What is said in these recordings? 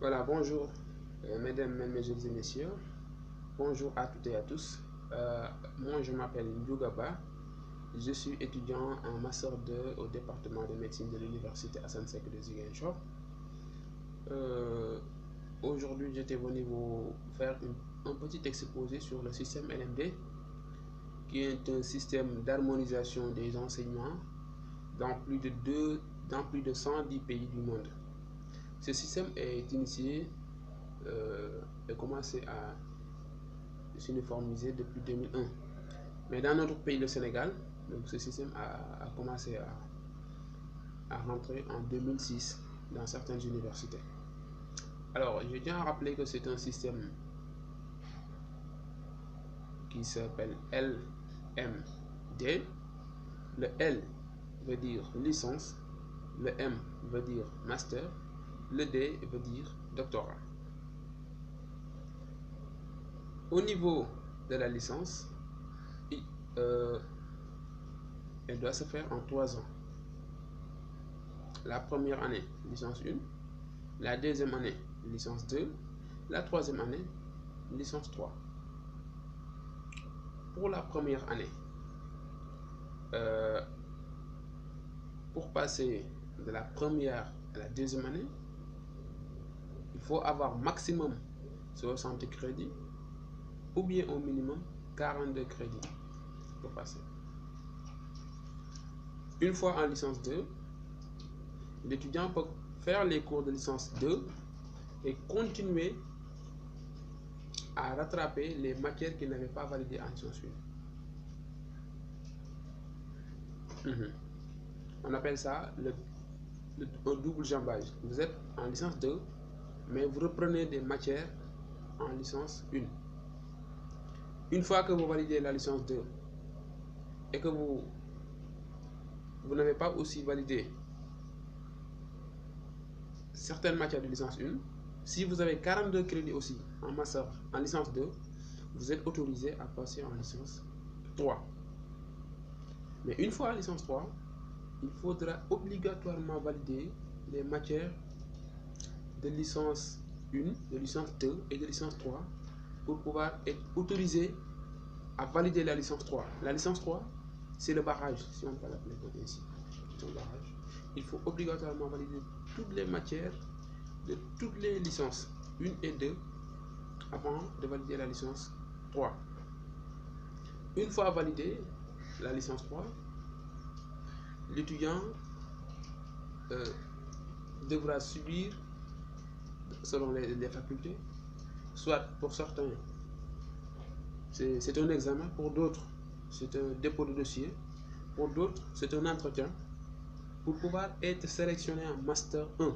Voilà, bonjour, mesdames, mesdemoiselles et messieurs. Bonjour à toutes et à tous. Moi, je m'appelle Ndiougaba. Je suis étudiant en Master 2 au département de médecine de l'Université Hassan Sek de Ziguinchor. Aujourd'hui, j'étais venu vous faire un petit exposé sur le système LMD, qui est un système d'harmonisation des enseignements dans plus de 110 pays du monde. Ce système est initié et commencé à s'uniformiser depuis 2001. Mais dans notre pays, le Sénégal, donc ce système a commencé à rentrer en 2006 dans certaines universités. Alors, je tiens à rappeler que c'est un système qui s'appelle LMD. Le L veut dire licence, le M veut dire master, le D veut dire doctorat. Au niveau de la licence, elle doit se faire en 3 ans. La première année, licence 1, la deuxième année, licence 2, la troisième année, licence 3. Pour la première année, pour passer de la première à la deuxième année, il faut avoir maximum 60 crédits ou bien au minimum 42 crédits pour passer. Une fois en licence 2, l'étudiant peut faire les cours de licence 2 et continuer à rattraper les matières qu'il n'avait pas validées en licence 1. On appelle ça un double jambage. Vous êtes en licence 2, mais vous reprenez des matières en licence 1. Une fois que vous validez la licence 2 et que vous n'avez pas aussi validé certaines matières de licence 1, si vous avez 42 crédits aussi en master, en licence 2, vous êtes autorisé à passer en licence 3. Mais une fois en licence 3, il faudra obligatoirement valider les matières de licence 1, de licence 2 et de licence 3 pour pouvoir être autorisé à valider la licence 3. La licence 3, c'est le barrage, si on peut l'appeler comme ainsi. C'est un barrage. Il faut obligatoirement valider toutes les matières de toutes les licences 1 et 2 avant de valider la licence 3. Une fois validé la licence 3, l'étudiant devra subir, selon les facultés, soit pour certains c'est un examen, pour d'autres c'est un dépôt de dossier, pour d'autres c'est un entretien pour pouvoir être sélectionné en master 1.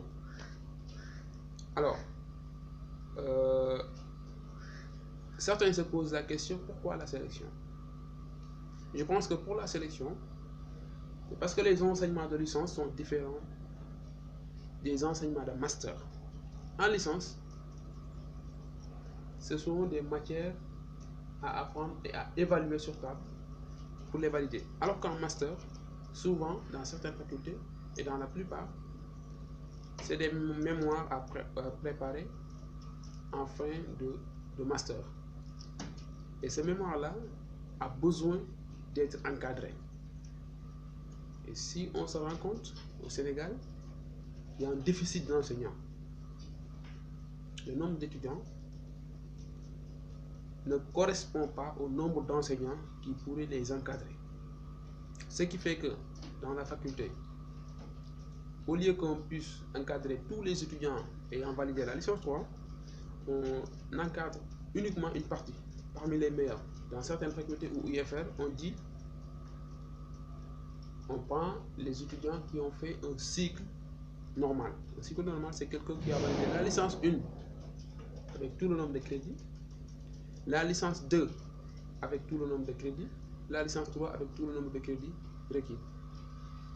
Alors, certains se posent la question, pourquoi la sélection? Je pense que pour la sélection, c'est parce que les enseignements de licence sont différents des enseignements de master. En licence, ce sont des matières à apprendre et à évaluer sur table pour les valider. Alors qu'en master, souvent, dans certaines facultés, et dans la plupart, c'est des mémoires à préparer en fin de master. Et ce mémoire-là a besoin d'être encadré. Et si on se rend compte, au Sénégal, il y a un déficit d'enseignants. Le nombre d'étudiants ne correspond pas au nombre d'enseignants qui pourraient les encadrer. Ce qui fait que dans la faculté, au lieu qu'on puisse encadrer tous les étudiants ayant validé la licence 3, on encadre uniquement une partie parmi les meilleurs. Dans certaines facultés ou UFR, on prend les étudiants qui ont fait un cycle normal. Un cycle normal, c'est quelqu'un qui a validé la licence 1 avec tout le nombre de crédits, la licence 2 avec tout le nombre de crédits, la licence 3 avec tout le nombre de crédits requis.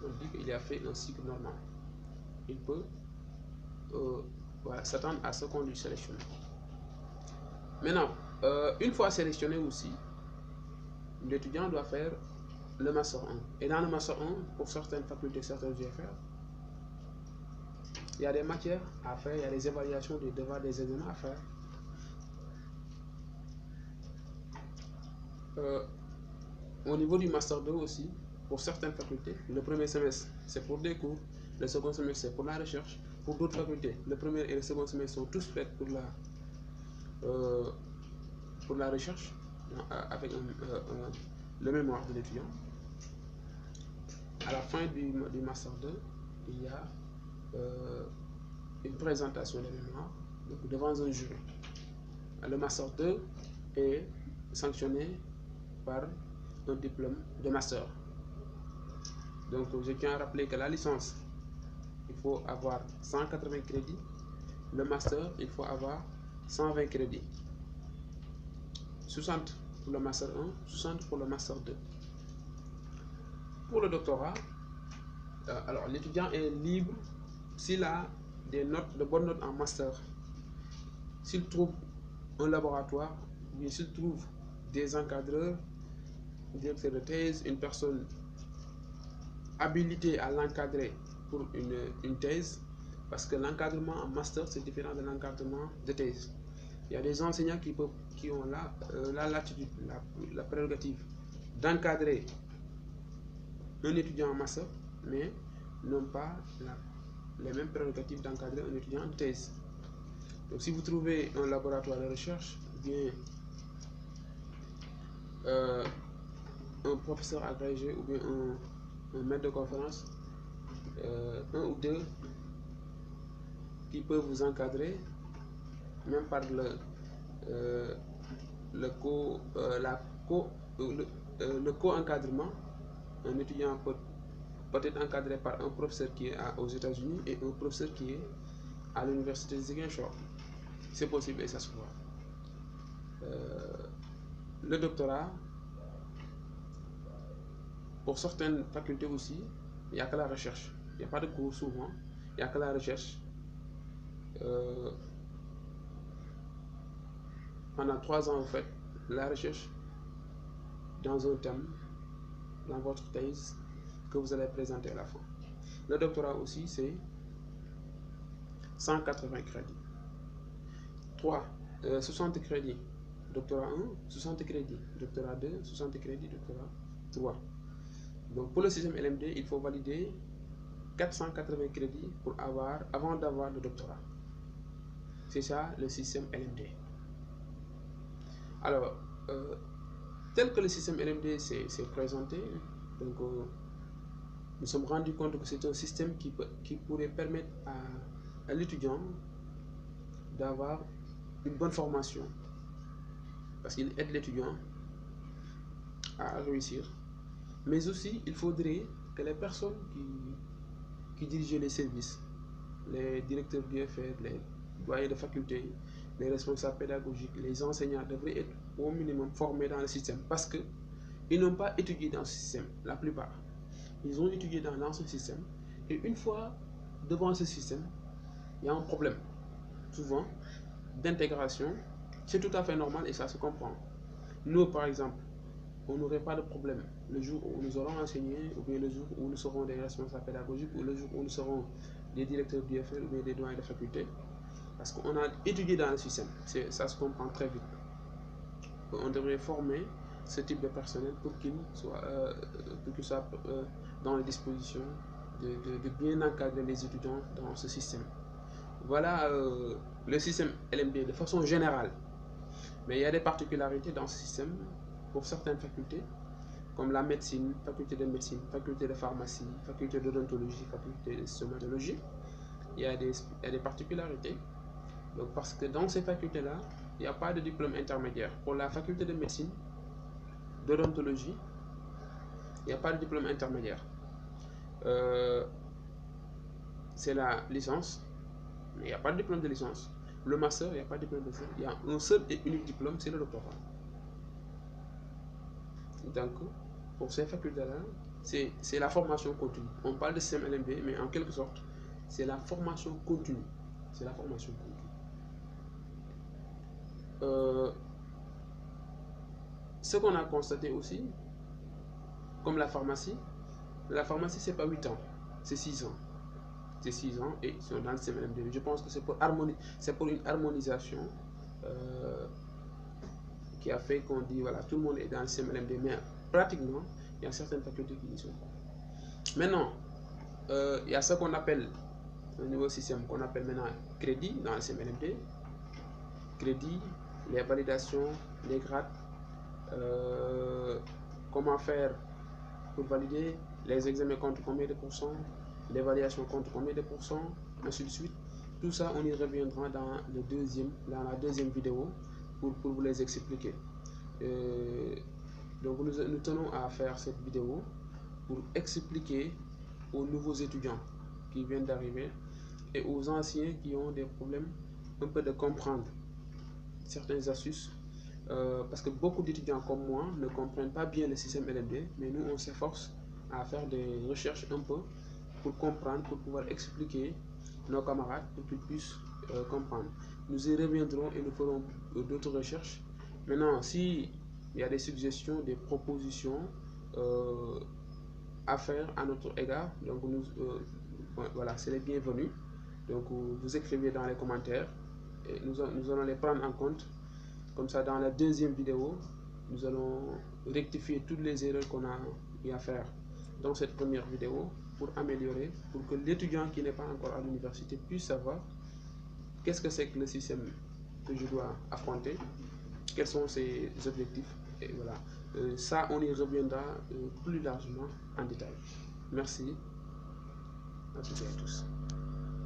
On dit qu'il a fait un cycle normal. Il peut s'attendre à ce qu'on lui sélectionne. Maintenant, une fois sélectionné aussi, l'étudiant doit faire le master 1. Et dans le master 1, pour certaines facultés, certains UFR, il y a des matières à faire, il y a des évaluations, des devoirs, des examens à faire. Au niveau du Master 2 aussi, pour certaines facultés, le premier semestre, c'est pour des cours, le second semestre, c'est pour la recherche. Pour d'autres facultés, le premier et le second semestre sont tous faits pour la recherche, avec le mémoire de l'étudiant. À la fin du Master 2, il y a une présentation des mémoires devant un jury. Le Master 2 est sanctionné par un diplôme de master. Donc je tiens à rappeler que la licence, il faut avoir 180 crédits. Le master, il faut avoir 120 crédits. 60 pour le master 1, 60 pour le master 2. Pour le doctorat, alors l'étudiant est libre s'il a des notes, de bonnes notes en master. S'il trouve un laboratoire, ou s'il trouve des encadreurs, directeur de thèse, une personne habilitée à l'encadrer pour une thèse, parce que l'encadrement en master c'est différent de l'encadrement de thèse. Il y a des enseignants qui ont la latitude, la prérogative d'encadrer un étudiant en master, mais n'ont pas les mêmes prérogatives d'encadrer un étudiant en thèse. Donc si vous trouvez un laboratoire de recherche, bien un professeur agrégé ou bien un maître de conférence, un ou deux qui peuvent vous encadrer, même par le co-encadrement. Un étudiant peut être encadré par un professeur qui est aux États-Unis et un professeur qui est à l'université de Ziguinchor. C'est possible et ça se voit. Le doctorat, pour certaines facultés aussi, il n'y a que la recherche. Il n'y a pas de cours souvent, il n'y a que la recherche. Pendant 3 ans, vous faites la recherche dans un thème, dans votre thèse, que vous allez présenter à la fin. Le doctorat aussi, c'est 180 crédits. 60 crédits. Doctorat 1, 60 crédits. Doctorat 2, 60 crédits. Doctorat 3. Donc pour le système LMD, il faut valider 480 crédits avant d'avoir le doctorat. C'est ça le système LMD. Alors, tel que le système LMD s'est présenté, donc, nous sommes rendus compte que c'est un système qui pourrait permettre à l'étudiant d'avoir une bonne formation, parce qu'il aide l'étudiant à réussir. Mais aussi, il faudrait que les personnes qui dirigent les services, les directeurs d'UFR, les doyens de faculté, les responsables pédagogiques, les enseignants devraient être au minimum formés dans le système, parce qu'ils n'ont pas étudié dans ce système, la plupart. Ils ont étudié dans l'ancien système, et une fois devant ce système, il y a un problème, souvent, d'intégration. C'est tout à fait normal et ça se comprend. Nous, par exemple, on n'aurait pas de problème le jour où nous aurons enseigné, ou bien le jour où nous serons des responsables pédagogiques, ou le jour où nous serons des directeurs d'UFR ou bien des doyens de faculté, parce qu'on a étudié dans le système. Ça se comprend très vite. On devrait former ce type de personnel pour qu'il soit dans les dispositions de bien encadrer les étudiants dans ce système. Voilà le système LMD de façon générale. Mais il y a des particularités dans ce système pour certaines facultés, comme la médecine, faculté de médecine, faculté de pharmacie, faculté d'odontologie, faculté de stomatologie. Il y a des particularités. Donc, parce que dans ces facultés-là, il n'y a pas de diplôme intermédiaire. Pour la faculté de médecine, d'odontologie, il n'y a pas de diplôme intermédiaire. C'est la licence, mais il n'y a pas de diplôme de licence. Le master, il n'y a pas de diplôme de master. Il y a un seul et unique diplôme, c'est le doctorat. Donc, pour ces facultés-là, c'est la formation continue. On parle de système LMD, mais en quelque sorte, c'est la formation continue. C'est la formation continue. Ce qu'on a constaté aussi, comme la pharmacie, c'est pas 8 ans, c'est 6 ans. 6 ans et ils sont dans le système LMD. Je pense que c'est pour une harmonisation qui a fait qu'on dit voilà, tout le monde est dans le système LMD, mais pratiquement, il y a certaines facultés qui n'y sont pas. Maintenant, il y a ce qu'on appelle un nouveau système qu'on appelle maintenant crédit dans le système LMD. Crédit, les validations, les grades, comment faire pour valider, les examens contre combien de pourcents, l'évaluation contre combien de pourcents, ainsi de suite. Tout ça, on y reviendra dans la deuxième vidéo pour vous les expliquer. Donc nous tenons à faire cette vidéo pour expliquer aux nouveaux étudiants qui viennent d'arriver et aux anciens qui ont des problèmes un peu de comprendre certaines astuces, parce que beaucoup d'étudiants comme moi ne comprennent pas bien le système LMD, mais nous on s'efforce à faire des recherches un peu pour comprendre, pour pouvoir expliquer nos camarades pour qu'ils puissent comprendre. Nous y reviendrons et nous ferons d'autres recherches. Maintenant, s'il y a des suggestions, des propositions à faire à notre égard, donc voilà, c'est les bienvenus. Donc vous écrivez dans les commentaires et nous allons les prendre en compte. Comme ça, dans la deuxième vidéo, nous allons rectifier toutes les erreurs qu'on a eu à faire dans cette première vidéo pour améliorer, pour que l'étudiant qui n'est pas encore à l'université puisse savoir qu'est-ce que c'est que le système que je dois affronter, quels sont ses objectifs, et voilà. Ça, on y reviendra plus largement en détail. Merci à toutes et à tous.